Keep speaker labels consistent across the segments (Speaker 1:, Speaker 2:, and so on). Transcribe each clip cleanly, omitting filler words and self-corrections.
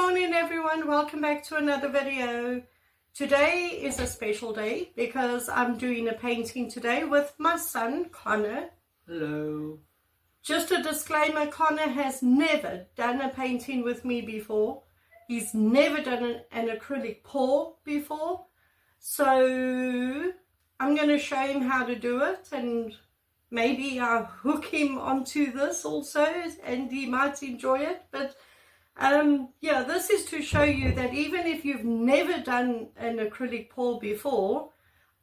Speaker 1: morning everyone, welcome back to another video. Today is a special day because I'm doing a painting today with my son Connor.
Speaker 2: Hello.
Speaker 1: Just a disclaimer, Connor has never done a painting with me before. He's never done an acrylic pour before. So I'm going to show him how to do it, and maybe I'll hook him onto this also and he might enjoy it. But yeah, this is to show you that even if you've never done an acrylic pour before,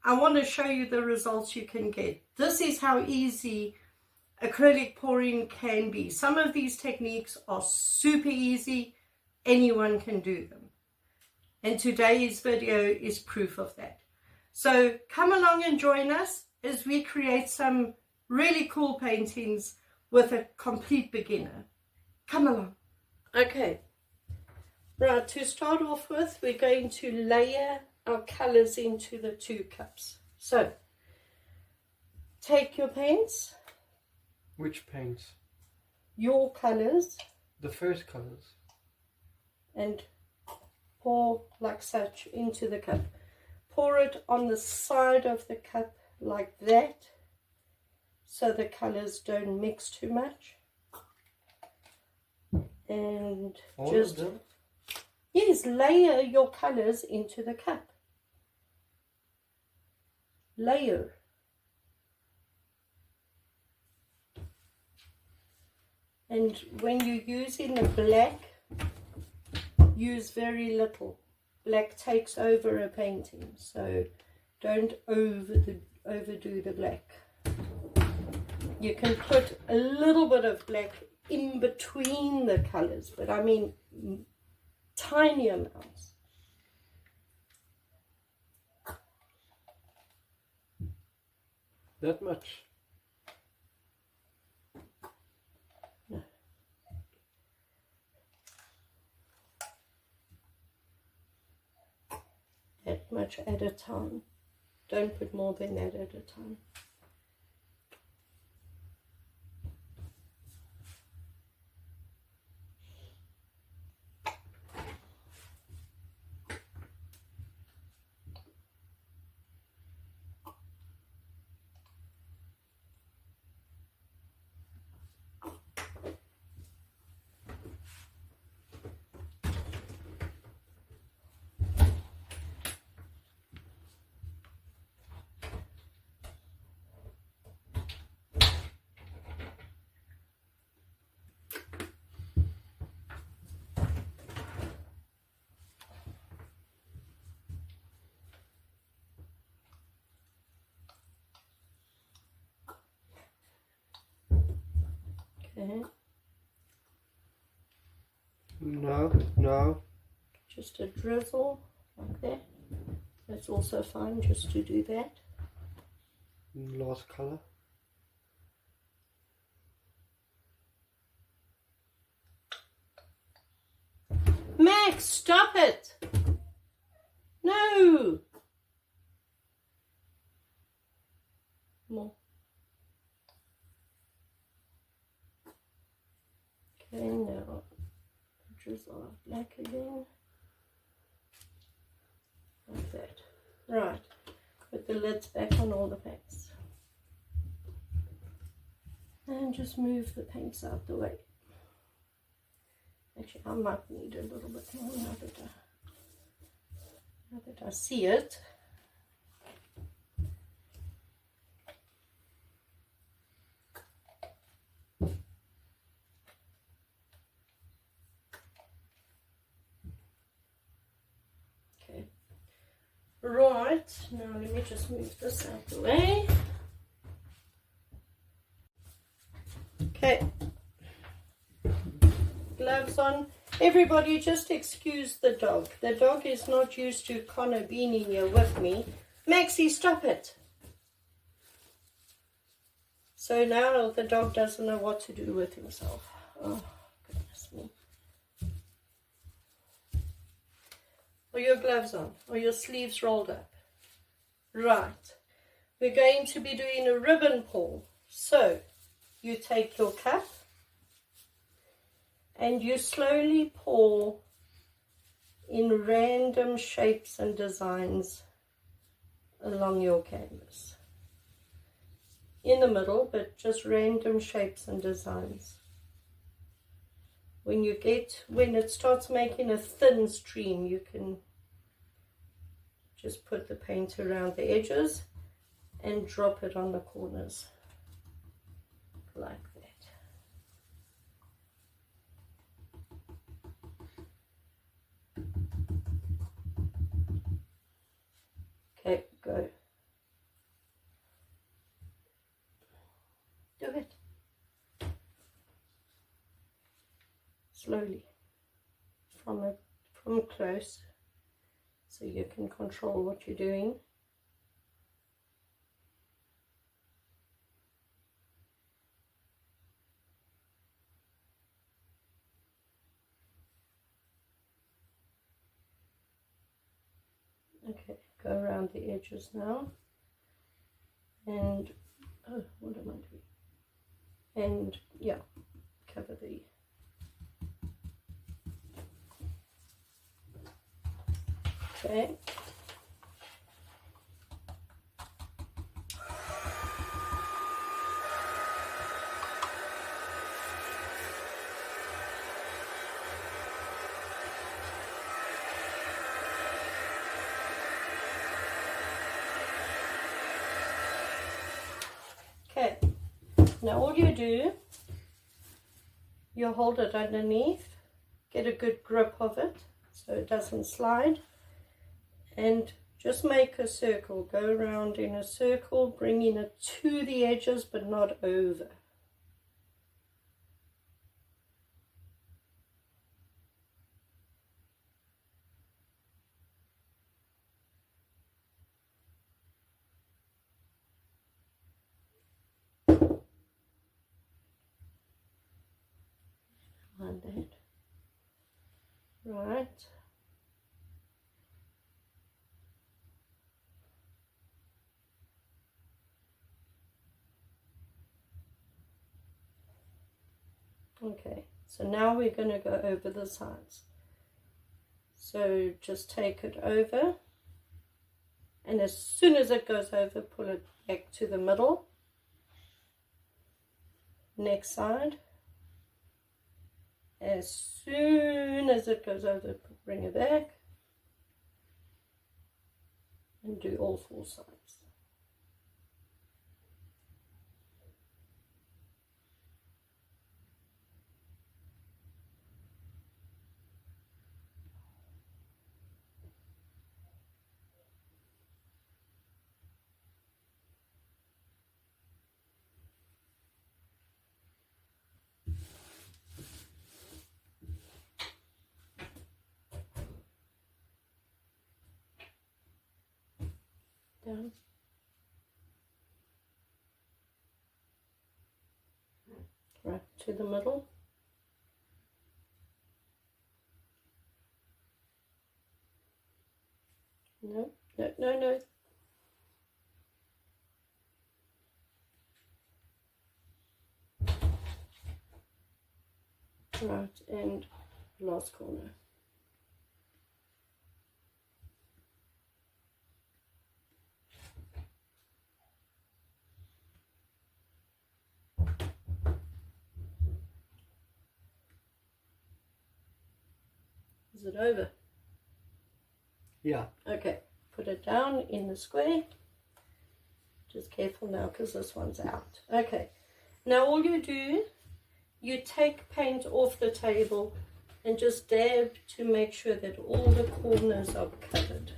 Speaker 1: I want to show you the results you can get. This is how easy acrylic pouring can be. Some of these techniques are super easy. Anyone can do them. And today's video is proof of that. So come along and join us as we create some really cool paintings with a complete beginner. Come along. Okay, right, to start off with, we're going to layer our colors into the 2 cups. So, take your paints.
Speaker 2: Which paints?
Speaker 1: Your colors.
Speaker 2: The first colors.
Speaker 1: And pour like such into the cup. Pour it on the side of the cup like that, so the colors don't mix too much. And
Speaker 2: all
Speaker 1: just,
Speaker 2: of them?
Speaker 1: Yes, layer your colors into the cup. Layer. And when you're using the black, use very little. Black takes over a painting, so don't overdo the black. You can put a little bit of black in between the colors, but I mean tiny amounts.
Speaker 2: That much?
Speaker 1: No. That much at a time. Don't put more than that at a time. Okay.
Speaker 2: No.
Speaker 1: Just a drizzle like that. That's also fine just to do that.
Speaker 2: Last color.
Speaker 1: Max, stop it! No! More. Okay, now drizzle of black again. Like that. Right. Put the lids back on all the paints. And just move the paints out the way. Actually, I might need a little bit more now that I see it. Okay. Right, now let me just move this out the way. Okay. Gloves on. Everybody just excuse the dog. The dog is not used to Connor being here with me. Maxie, stop it. So now the dog doesn't know what to do with himself. Oh, goodness me. Are your gloves on? Are your sleeves rolled up? Right. We're going to be doing a ribbon pull. So you take your cup and you slowly pour in random shapes and designs along your canvas. In the middle, but just random shapes and designs. When it starts making a thin stream, you can just put the paint around the edges and drop it on the corners like that. Okay, go. Do it. Slowly. From close, so you can control what you're doing. Okay, go around the edges now. And, oh, what am I doing? And, yeah, cover the... Okay. Okay, now all you do, you hold it underneath, get a good grip of it so it doesn't slide, and just make a circle, go around in a circle, bringing it to the edges but not over. Like that. Right. Okay, so now we're going to go over the sides. So just take it over, and as soon as it goes over, pull it back to the middle. Next side. As soon as it goes over, bring it back, and do all four sides. Down. Right to the middle. No, no, no, no. Right, and last corner. Is it over?
Speaker 2: Yeah.
Speaker 1: Okay, put it down in the square. Just careful now because this one's out. Okay, now all you do, you take paint off the table and just dab to make sure that all the corners are covered.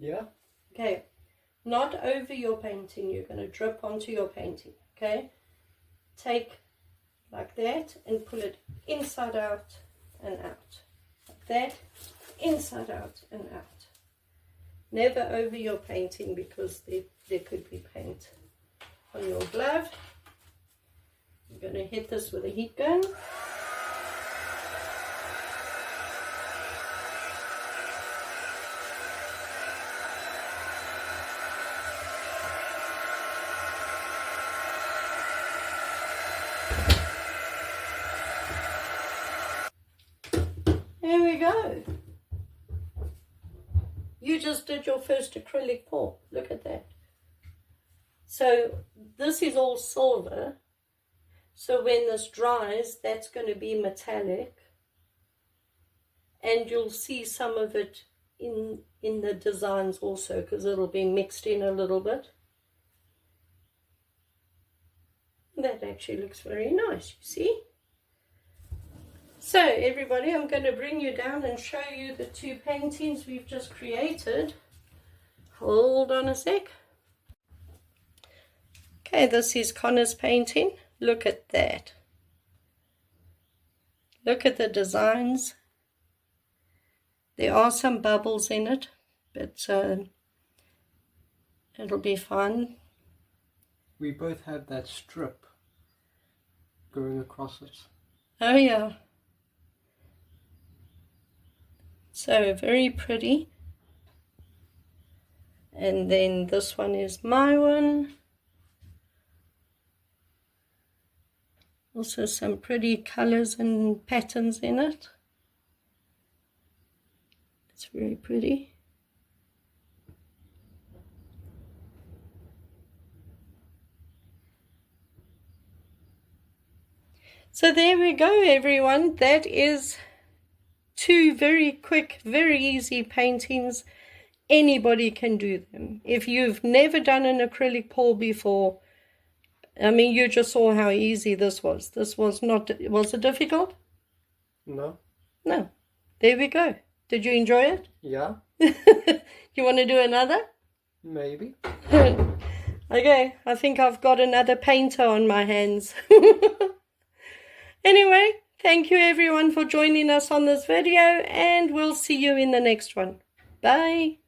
Speaker 2: Yeah.
Speaker 1: Okay, not over your painting, you're going to drip onto your painting, okay? Take like that and pull it inside out and out. Like that, inside out and out. Never over your painting because there could be paint on your glove. You're going to hit this with a heat gun. There we go. You just did your first acrylic pour. Look at that. So this is all silver. So when this dries, that's going to be metallic. And you'll see some of it in the designs also, because it'll be mixed in a little bit. That actually looks very nice, you see? So everybody, I'm going to bring you down and show you the two paintings we've just created. Hold on a sec. Okay, this is Connor's painting. Look at that. Look at the designs. There are some bubbles in it, but it'll be fun.
Speaker 2: We both have that strip going across it.
Speaker 1: Oh yeah. So very pretty. And then this one is my one. Also some pretty colors and patterns in it. It's very pretty. So there we go, everyone. That is two very quick, very easy paintings. Anybody can do them. If you've never done an acrylic pour before, I mean, you just saw how easy this was. This was not, was it difficult?
Speaker 2: No.
Speaker 1: No. There we go. Did you enjoy it?
Speaker 2: Yeah.
Speaker 1: You want to do another?
Speaker 2: Maybe.
Speaker 1: Okay, I think I've got another painter on my hands. Anyway, thank you everyone for joining us on this video, and we'll see you in the next one. Bye.